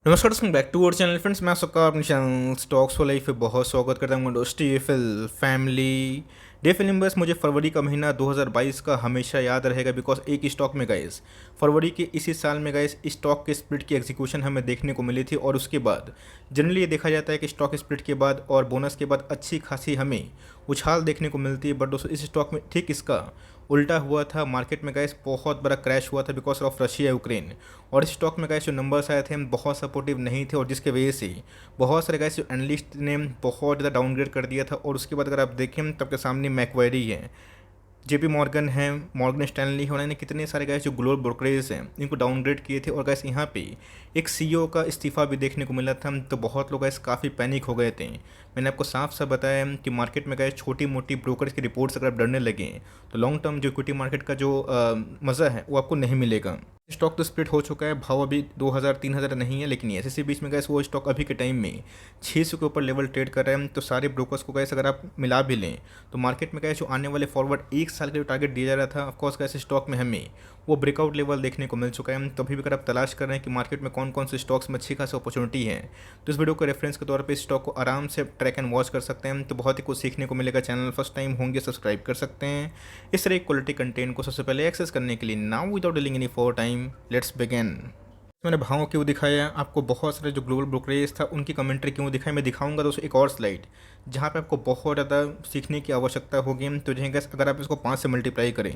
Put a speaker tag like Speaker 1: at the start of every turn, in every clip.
Speaker 1: नमस्कार दोस्तों, back to our channel friends. मैं सबका अपने चैनल स्टॉक्स फॉर लाइफ पे बहुत स्वागत करता हूँ दोस्ती। एफएल फैमिली डेफिल इन्वेस्ट मुझे फरवरी का महीना 2022 का हमेशा याद रहेगा बिकॉज एक स्टॉक में गाइस फरवरी के इसी साल में गाइस स्टॉक के स्प्लिट की एग्जीक्यूशन हमें देखने को मिली थी और उसके बाद जनरली ये देखा जाता है कि स्टॉक स्प्लिट के बाद और बोनस के बाद अच्छी खासी हमें उछाल देखने को मिलती है। बट दोस्तों इस स्टॉक में ठीक इसका उल्टा हुआ था। मार्केट में गाइस बहुत बड़ा क्रैश हुआ था बिकॉज ऑफ रशिया यूक्रेन, और इस स्टॉक में गाइस जो नंबर्स आए थे बहुत सपोर्टिव नहीं थे और जिसके वजह से बहुत सारे गाइस जो एनालिस्ट ने बहुत ज़्यादा डाउनग्रेड कर दिया था। और उसके बाद अगर आप देखें तब के सामने मैक्वेरी है, जेपी मॉर्गन है, मॉर्गन स्टैनली है, उन्होंने कितने सारे गाइस जो ग्लोबल ब्रोकरेज हैं इनको डाउनग्रेड किए थे। और गाइस यहाँ पे एक सीईओ का इस्तीफा भी देखने को मिला था, तो बहुत लोग गाइस काफ़ी पैनिक हो गए थे। मैंने आपको साफ साफ बताया कि मार्केट में गाइस छोटी मोटी ब्रोकर्स की रिपोर्ट्स अगर आप डरने लगे तो लॉन्ग टर्म जो इक्विटी मार्केट का जो मज़ा है वो आपको नहीं मिलेगा। स्टॉक तो स्प्लिट हो चुका है, भाव अभी 2000-3000 नहीं है, लेकिन ऐसे से बीच में गैस वो स्टॉक अभी के टाइम में 600 के ऊपर लेवल ट्रेड कर रहे हैं। तो सारे ब्रोकर्स को गैस अगर आप मिला भी लें तो मार्केट में गैस जो आने वाले फॉरवर्ड एक साल का जो टारगेट दिया जा रहा था, ऑफकोर्स गैस स्टॉक में हमें वो ब्रेकआउट लेवल देखने को मिल चुका है। तभी भी अगर आप तलाश कर रहे हैं कि मार्केट में कौन कौन से स्टॉक्स में अच्छी खासी अपॉर्चुनिटी है तो इस वीडियो को रेफरेंस के तौर पर इस स्टॉक को आराम से ट्रैक एंड वॉच कर सकते हैं। तो बहुत ही कुछ सीखने को मिलेगा। चैनल फर्स्ट टाइम होंगे सब्सक्राइब कर सकते हैं इस तरह क्वालिटी कंटेंट को सबसे पहले एक्सेस करने के लिए। Now without dealing any for time let's begin. मैंने भाव क्यों दिखाया, आपको बहुत सारे जो ग्लोबल ब्रोकरेज था उनकी कमेंट्री क्यों दिखाई, मैं दिखाऊंगा दोस्तों एक और स्लाइड जहाँ पे आपको बहुत ज़्यादा सीखने की आवश्यकता होगी। तो जो है अगर आप इसको 5 से मल्टीप्लाई करें,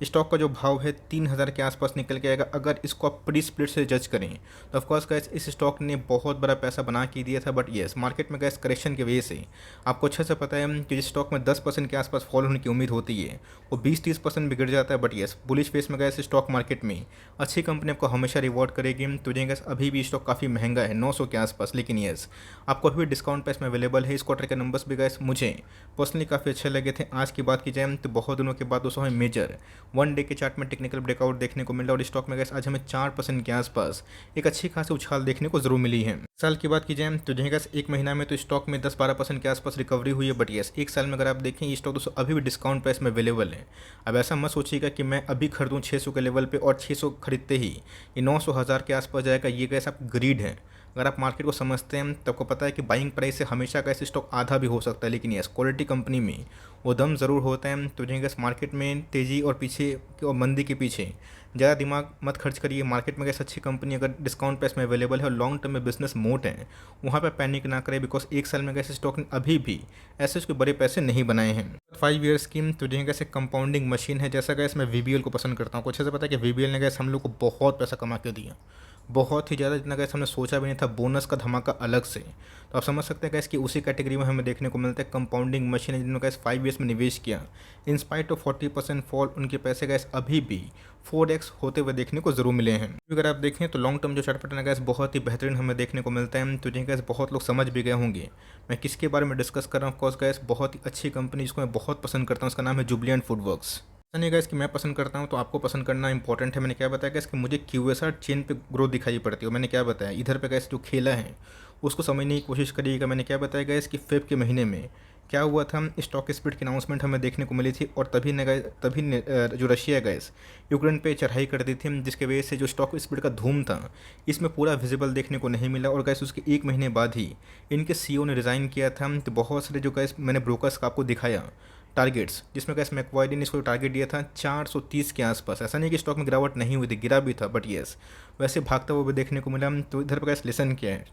Speaker 1: स्टॉक का जो भाव है 3000 के आसपास निकल के आएगा। अगर इसको आप प्री स्प्लिट से जज करें तो ऑफकोर्स गैस इस स्टॉक ने बहुत बड़ा पैसा बना के दिया था। बट येस, मार्केट में गैस करेक्शन की वजह से आपको अच्छे से पता है कि जिस स्टॉक में 10% के आसपास फॉल होने की उम्मीद होती है वो 20-30% बिगड़ जाता है। बट येस, बुलिश फेस में गैस स्टॉक मार्केट में अच्छी कंपनी आपको हमेशा रिवॉर्ड करेगी। तो जो गैस अभी भी स्टॉक काफ़ी महंगा है 900 के आसपास, लेकिन येस आपको अभी भी डिस्काउंट प्राइस में अवेलेबल है। इस क्वार्टर के नंबर्स भी गैस मुझे पर्सनली काफ़ी अच्छे लगे थे। आज की बात की जाए तो बहुत दिनों के बाद दोस्तों हमें मेजर 1 डे के चार्ट में टेक्निकल ब्रेकआउट देखने को मिला और स्टॉक में गैस आज हमें 4% के आसपास एक अच्छी खासी उछाल देखने को जरूर मिली है। साल की बात की जाए तो जो गैस एक महीना में तो स्टॉक में 10-12% के आसपास रिकवरी हुई है। बट येस, एक साल में अगर आप देखें ये स्टॉक दोस्तों अभी भी डिस्काउंट प्राइस में अवेलेबल है। अब ऐसा मत सोचिएगा कि मैं अभी खरीदूँ 600 के लेवल पे और 600 खरीदते ही ये 900-1000 के आसपास जाएगा। ये गैस आप ग्रीड है। अगर आप मार्केट को समझते हैं तो आपको पता है कि बाइंग प्राइस से हमेशा का ऐसे स्टॉक आधा भी हो सकता है, लेकिन यस क्वालिटी कंपनी में वो दम ज़रूर होता है। तो जो गैस मार्केट में तेज़ी और पीछे और मंदी के पीछे ज़्यादा दिमाग मत खर्च करिए। मार्केट में गैस अच्छी कंपनी अगर डिस्काउंट प्राइस में अवेलेबल है और लॉन्ग टर्म में बिजनेस मोट है वहाँ पर पैनिक ना करें बिकॉज एक साल में गैस स्टॉक ने अभी भी ऐसे उसके बड़े पैसे नहीं बनाए हैं। 5 ईयर स्कीम तो जो गैस एक कंपाउंडिंग मशीन है। जैसा गैस मैं वीबीएल को पसंद करता हूँ, कुछ ऐसा पता है कि वीबीएल ने गैस हम लोग को बहुत पैसा कमा के दिया, बहुत ही ज़्यादा, जितना गैस हमने सोचा भी नहीं था। बोनस का धमाका अलग से। तो आप समझ सकते हैं गैस कि उसी कैटेगरी में हमें देखने को मिलता है कंपाउंडिंग मशीन है जिन्होंने गैस 5 ईयर्स में निवेश किया। इन स्पाइट ऑफ 40% फॉल उनके पैसे गैस अभी भी 4x होते हुए देखने को जरूर मिले हैं। अगर आप देखें तो लॉन्ग टर्म जो चार्ट पैटर्न है गैस बहुत ही बेहतरीन हमें देखने को मिलता है। तो जिन्हें गैस बहुत लोग समझ भी गए होंगे मैं किसके बारे में डिस्कस कर रहा हूँ। ऑफकोर्स गैस बहुत ही अच्छी कंपनी जिसको मैं बहुत पसंद करता हूँ, उसका नाम है जुबिलिएंट फूडवर्क्स। ऐसा नहीं गैस कि मैं पसंद करता हूँ तो आपको पसंद करना इंपॉर्टेंट है। मैंने क्या बताया गैस कि मुझे क्यूएसआर चेन पे ग्रोथ दिखाई पड़ती है। मैंने क्या बताया इधर पे गैस जो खेला है उसको समझने की कोशिश करिएगा। मैंने क्या बताया गैस कि फेब के महीने में क्या हुआ था, स्टॉक स्प्लिट की अनाउंसमेंट हमें देखने को मिली थी और जो रशिया गैस यूक्रेन पे चढ़ाई कर दी थी, जिसके वजह से जो स्टॉक स्प्लिट का धूम था इसमें पूरा विजिबल देखने को नहीं मिला। और गैस उसके एक महीने बाद ही इनके सीईओ ने रिज़ाइन किया था। तो बहुत सारे जो गैस मैंने ब्रोकर्स का आपको दिखाया टारगेट्स, जिसमें गैस मैक्वायरी ने इसको टारगेट दिया था 430 के आसपास। ऐसा नहीं कि स्टॉक में गिरावट नहीं हुई थी, गिरा भी था, बट येस वैसे भागता हुआ भी देखने को मिला। तो इधर पर गैस लेसन किया है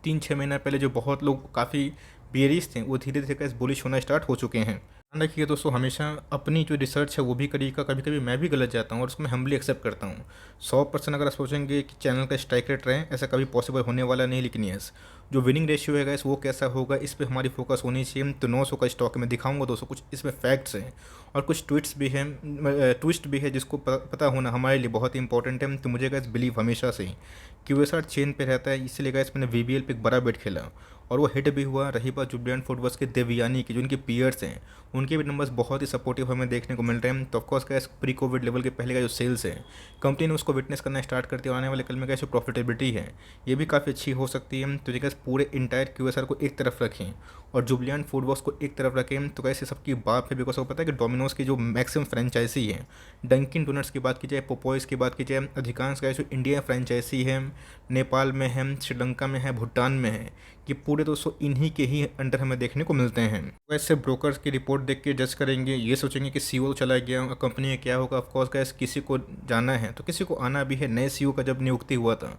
Speaker 1: 3-6 महीना पहले जो बहुत लोग काफ़ी बेरिश थे वो धीरे धीरे गैस बुलिश होना स्टार्ट हो चुके हैं। ध्यान रखिए दोस्तों, हमेशा अपनी जो रिसर्च है वो भी करिएगा। कभी कभी मैं भी गलत जाता हूँ और उसको मैं हम्बली एक्सेप्ट करता हूँ। 100% अगर आप सोचेंगे कि चैनल का स्ट्राइक रेट रहे, ऐसा कभी पॉसिबल होने वाला नहीं। लेकिन यस, जो विनिंग रेशियो है गैस वो कैसा होगा इस पर हमारी फोकस होनी चाहिए। तो 900 का स्टॉक में दिखाऊंगा दोस्तों, कुछ इसमें फैक्ट्स हैं और कुछ ट्विस्ट भी है जिसको पता होना हमारे लिए बहुत ही इंपॉर्टेंट है। तो मुझे गैस बिलीव हमेशा से क्यूएसआर चेन पे रहता है, इसलिए गैस मैंने वीबीएल पे एक बड़ा बेट खेला और वो हिट भी हुआ। रही बात जुबिलेंट फूडवर्क्स के देवयानी की, जो उनके पीयर्स हैं, उनके भी नंबर्स बहुत ही सपोर्टिव हमें देखने को मिल रहे हैं। तो of course gas pre Covid level के पहले का जो सेल्स है, कंपनी ने उसको विटनेस करना स्टार्ट करती है। आने वाले कल में कैसे प्रॉफिटेबिलिटी है ये भी काफ़ी अच्छी हो सकती है। तो गैस पूरे इंटायर QSR को एक तरफ रखें और जुबिलेंट फूडवर्क्स को एक तरफ रखें तो कैसे सबकी बात है। बिकॉज आपको पता है कि डोमिनोज की जो मैक्सिमम फ्रेंचाइजी है, डंकिन डोनट्स की बात की जाए, पोपोइस की बात की जाए, अधिकांश का जो इंडिया फ्रेंचाइजी है, नेपाल में है, श्रीलंका में है, भूटान में है, ये पूरे दोस्तों इन्हीं के ही अंडर हमें देखने को मिलते हैं। वैसे ब्रोकर्स की रिपोर्ट देख के जज करेंगे, ये सोचेंगे कि CEO चला गया, कंपनी में क्या होगा। ऑफकोर्स गैस किसी को जाना है तो किसी को आना भी है। नए CEO का जब नियुक्ति हुआ था,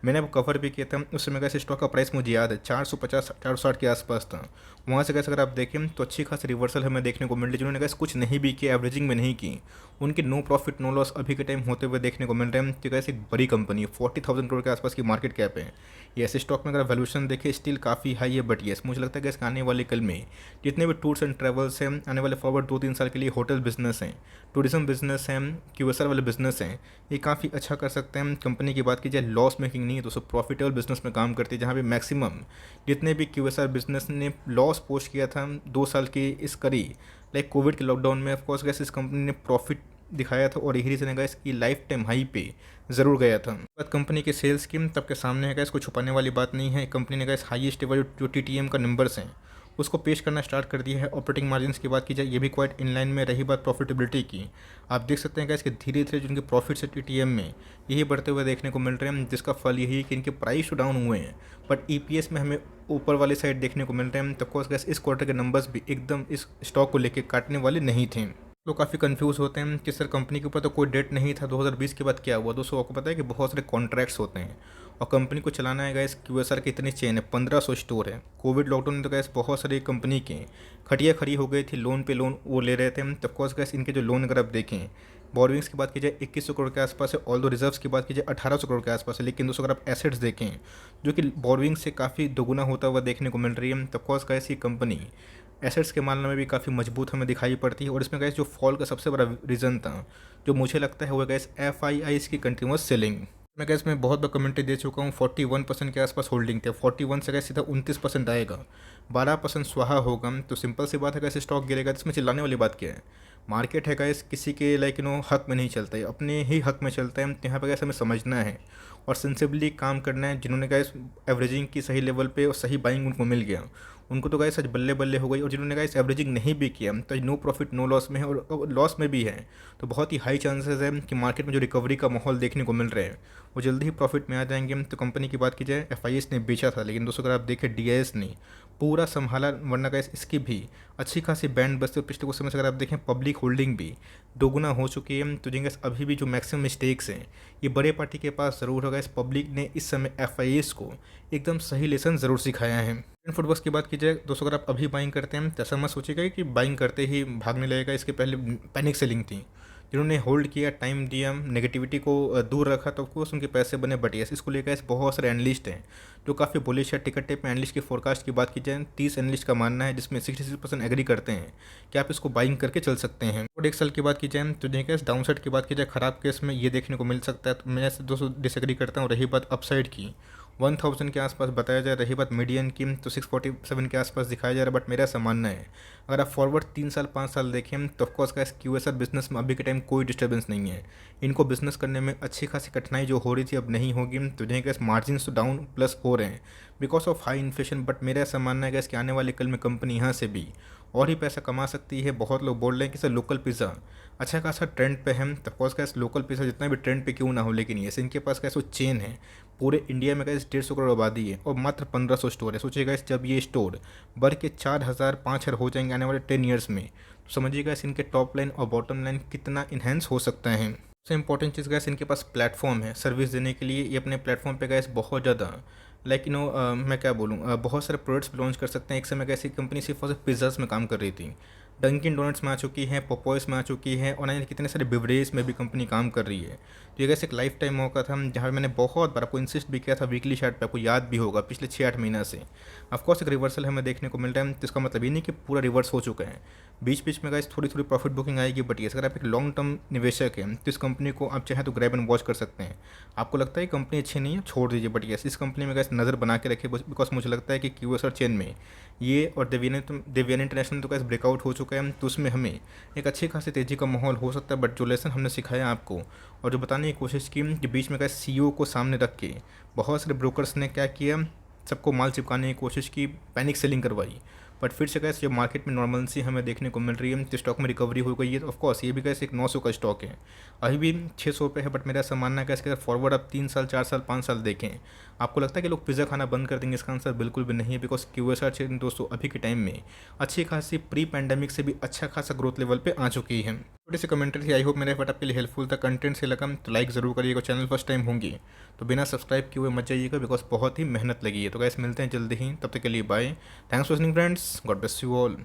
Speaker 1: मैंने अब कवर भी किया था, उस समय कैसे स्टॉक का प्राइस मुझे याद है 450 460 के आसपास था। वहाँ से कैसे अगर आप देखें तो अच्छी खासी रिवर्सल हमें देखने को मिल रही है। जिन्होंने कैसे कुछ नहीं भी किया, एवरेजिंग में नहीं की, उनके नो प्रॉफिट नो लॉस अभी के टाइम होते हुए देखने को मिल रहे हैं। तो कैसे एक बड़ी कंपनी है, 40,000 करोड़ के आसपास की मार्केट कैप है। ये ऐसे स्टॉक में अगर वैल्यूएशन देखें स्टिल काफ़ी हाई है। बट येस, मुझे लगता है कि इसके आने वाले कल में जितने भी टूर्स एंड ट्रैवल्स हैं, आने वाले फॉरवर्ड 2-3 साल के लिए होटल बिजनेस हैं, टूरिज्म बिजनेस हैं, QSR वाले बिजनेस हैं, ये काफ़ी अच्छा कर सकते हैं। कंपनी की बात की जाए लॉस मेकिंग नहीं है दोस्तों, प्रॉफिटेबल बिजनेस में काम करती है। जहाँ पे मैक्सिमम जितने भी QSR बिजनेस ने लॉस पोस्ट किया था 2 साल की इस करी, लाइक कोविड के लॉकडाउन में, ऑफकोर्स गैस इस कंपनी ने प्रॉफिट दिखाया था और यही रीज़न है इसकी लाइफ टाइम हाई पे ज़रूर गया था। बात कंपनी के सेल्स की तब के सामने है, इसको छुपाने वाली बात नहीं है। कंपनी ने हाईएस्ट एवर जो TTM का नंबर्स हैं उसको पेश करना स्टार्ट कर दिया है। ऑपरेटिंग मार्जिन्स की बात की जाए, ये भी क्वाइट इन लाइन में। रही बात प्रॉफिटेबिलिटी की, आप देख सकते हैं कि इसके धीरे धीरे जो इनके प्रॉफिट्स है TTM में यही बढ़ते हुए देखने को मिल रहे हैं, जिसका फल यही है कि इनके प्राइस तो डाउन हुए हैं बट EPS में हमें ऊपर वाली साइड देखने को मिल रहे हैं। तो ऑफकोर्स गैस इस क्वार्टर के नंबर्स भी एकदम इस स्टॉक को लेकर काटने वाले नहीं थे। लोग काफ़ी कंफ्यूज होते हैं कि सर कंपनी के ऊपर तो कोई डेट नहीं था, 2020 के बाद क्या हुआ। दोस्तों आपको पता है कि बहुत सारे कॉन्ट्रैक्ट्स होते हैं और कंपनी को चलाना है गैस। QSR की इतनी चेन है, 1500 स्टोर है। कोविड लॉकडाउन में तो गैस बहुत सारी कंपनी की खटिया खड़ी हो गई थी, लोन पे लोन वो ले रहे थे। तो ऑफकोर्स गैस इनके जो लोन अगर आप देखें, बोरविंग्स की बात की जाए 2100 करोड़ के आसपास है, ऑल दो रिजर्व्स की बात की जाए 1800 करोड़ के आसपास है। लेकिन दोस्तों अगर आप एसेट्स देखें जो कि बोरविंग से काफ़ी दोगुना होता हुआ देखने को मिल रही है, तो ऑफकोर्स गैस ये कंपनी एसेट्स के मामले में भी काफ़ी मजबूत हमें दिखाई पड़ती है। और इसमें गैस जो फॉल का सबसे बड़ा रीज़न था जो मुझे लगता है वो गैस FIIs की कंटिन्यूस सेलिंग। मैं गैस में बहुत बार कमेंट्री दे चुका हूँ, 41% के आसपास होल्डिंग थे। 41 से गैस सीधा 29% आएगा, 12% स्वाहा होगा, तो सिंपल सी बात है गैस स्टॉक गिरेगा। इसमें चिल्लाने वाली बात क्या है, मार्केट है गैस किसी के लाइक हक में नहीं चलता है, अपने ही हक में चलता है। यहाँ पर गैस हमें समझना है और सेंसिबली काम करना है। जिन्होंने गैस एवरेजिंग की सही लेवल पे और सही बाइंग उनको मिल गया, उनको तो गैस आज बल्ले बल्ले हो गई। और जिन्होंने गैस एवरेजिंग नहीं भी किया तो नो प्रॉफिट नो लॉस में है और लॉस में भी है, तो बहुत ही हाई चांसेस है कि मार्केट में जो रिकवरी का माहौल देखने को मिल रहे हैं वो जल्दी ही प्रॉफिट में आ जाएंगे। तो कंपनी की बात की जाए FIS ने बेचा था, लेकिन दोस्तों अगर आप देखें DIS ने पूरा संभाला, वरना गैस इसकी भी अच्छी खासी बैंड बसते। और पिछले कुछ समय से अगर आप देखें पब्लिक होल्डिंग भी दोगुना हो चुकी है। तो जिनके अभी भी जो मैक्सिमम मिस्टेक्स हैं ये बड़े पार्टी के पास ज़रूर होगा। इस पब्लिक ने इस समय FIS को एकदम सही लेसन ज़रूर सिखाया है। फुटबॉल्स की बात की जाए दोस्तों, अगर आप अभी बाइंग करते हैं तो ऐसा मत सोचिएगा कि बाइंग करते ही भागने लगेगा। इसके पहले पैनिक सेलिंग थी, जिन्होंने होल्ड किया, टाइम दिया, नेगेटिविटी को दूर रखा, तो ऑफकोर्स उनके पैसे बने। बट यस, इसको लेकर बहुत सारे एनालिस्ट हैं जो काफ़ी बुलिश है। टिकट टेप में एनालिस्ट की फोरकास्ट की बात की जाए 30 एनालिस्ट का मानना है, जिसमें 66% एग्री करते हैं कि आप इसको बाइंग करके चल सकते हैं। और एक साल की बात की जाए तो देखिए डाउन साइड की बात की जाए खराब केस में ये देखने को मिल सकता है, तो मैं दोस्तों डिसएग्री करता हूँ। रही बात अपसाइड की, 1000 के आसपास बताया जाए। रही बात मीडियन की तो 647 के आसपास दिखाया जा रहा है। बट मेरा ऐसा मानना है अगर आप फॉरवर्ड 3 साल 5 साल देखें तो ऑफकोर्स का QSR बिजनेस में अभी के टाइम कोई डिस्टर्बेंस नहीं है। इनको बिजनेस करने में अच्छी खासी कठिनाई जो हो रही थी अब नहीं होगी। तो जहाँ गैस मार्जिन तो डाउन प्लस हो रहे हैं because of high inflation. But मेरा ऐसा मानना है गैस कि आने वाले कल में कंपनी यहाँ से भी और ही पैसा कमा सकती है। बहुत लोग बोल रहे हैं कि सर लोकल पिज़्ज़ा अच्छा खासा ट्रेंड पे है, तो ऑफकोर्स कैसे लोकल पिज़्ज़ा जितना भी ट्रेंड पे क्यों ना हो, लेकिन ये इनके पास कैसे चेन है। पूरे इंडिया में कैसे 150 करोड़ आबादी है और मात्र 1500 स्टोर है। सोचिएगा इस जब ये स्टोर बढ़ के 4000 5000 हो जाएंगे आने वाले 10 ईयर्स में, तो समझिएगा इस इनके टॉप लाइन और बॉटम लाइन कितना इन्हेंस हो सकता है। सबसे इंपॉर्टेंट चीज़ गैस इनके पास प्लेटफॉर्म है सर्विस देने के लिए। ये अपने प्लेटफॉर्म पे गैस बहुत ज़्यादा मैं क्या बोलूँ बहुत सारे प्रोडक्ट्स लॉन्च कर सकते हैं। एक समय कैसी कंपनी सिर्फ और सिर्फ पिज़्ज़ास में काम कर रही थी, डंकिन डोनट्स में आ चुकी है, पोपोइस में आ चुकी है, और ना कितने सारे बिवरेज में भी कंपनी काम कर रही है। तो ये कैसे एक लाइफ टाइम मौका था जहाँ पे मैंने बहुत बार आपको इंसिस्ट भी किया था वीकली चार्ट पे, आपको याद भी होगा पिछले 6-8 महीना से। ऑफकोर्स एक रिवर्सल हमें देखने को मिल रहा है, तो इसका मतलब ये नहीं कि पूरा रिवर्स हो चुका है। बीच बीच में गाइस थोड़ी थोड़ी प्रॉफिट बुकिंग आएगी, बट ये अगर आप एक लॉन्ग टर्म निवेशक हैं तो इस कंपनी को आप चाहे तो ग्रैब एंड वॉच कर सकते हैं। आपको लगता है कंपनी अच्छी नहीं है, छोड़ दीजिए, बट यस इस कंपनी में गाइस नज़र बना के रखिए, बिकॉज मुझे लगता है कि क्यूएसआर चेन में ये और देवियन इंटरनेशनल तो गाइस ब्रेकआउट हो चुका है, तो उसमें हमें एक अच्छी खासी तेज़ी का माहौल हो सकता है। बट जो लेसन हमने सिखाया आपको और जो बताने की कोशिश की कि बीच में गाइस सीईओ को सामने रख के बहुत सारे ब्रोकर्स ने क्या किया, सबको माल चिपकाने की कोशिश की, पैनिक सेलिंग करवाई। बट फिर से कैसे जब मार्केट में नॉर्मलसी हमें देखने को मिल रही है तो स्टॉक में रिकवरी हो गई है। तो ऑफकोर्स ये भी कैसे एक 900 का स्टॉक है, अभी भी 600 पे है, बट मेरा ऐसा मानना है कैसे अगर फॉरवर्ड आप 3 साल 4 साल 5 साल देखें, आपको लगता है कि लोग पिज़्ज़ा खाना बंद कर देंगे? इसका आंसर बिल्कुल भी नहीं है, बिकॉज क्यूएसआर चेन दोस्तों अभी के टाइम में अच्छी खासी प्री पैंडेमिक से भी अच्छा खासा ग्रोथ लेवल पे आ चुकी है। छोटी सी कमेंट्री थी, आई होप मेरा एफर्ट आपके लिए हेल्पफुल था, कंटेंट से लगा तो लाइक ज़रूर करिएगा। चैनल फर्स्ट टाइम होंगी तो बिना सब्सक्राइब किए हुए मत जाइएगा, बिकॉज बहुत ही मेहनत लगी है। तो गैस मिलते हैं जल्दी ही, तब तक के लिए bye. Thanks for listening friends, God bless you all.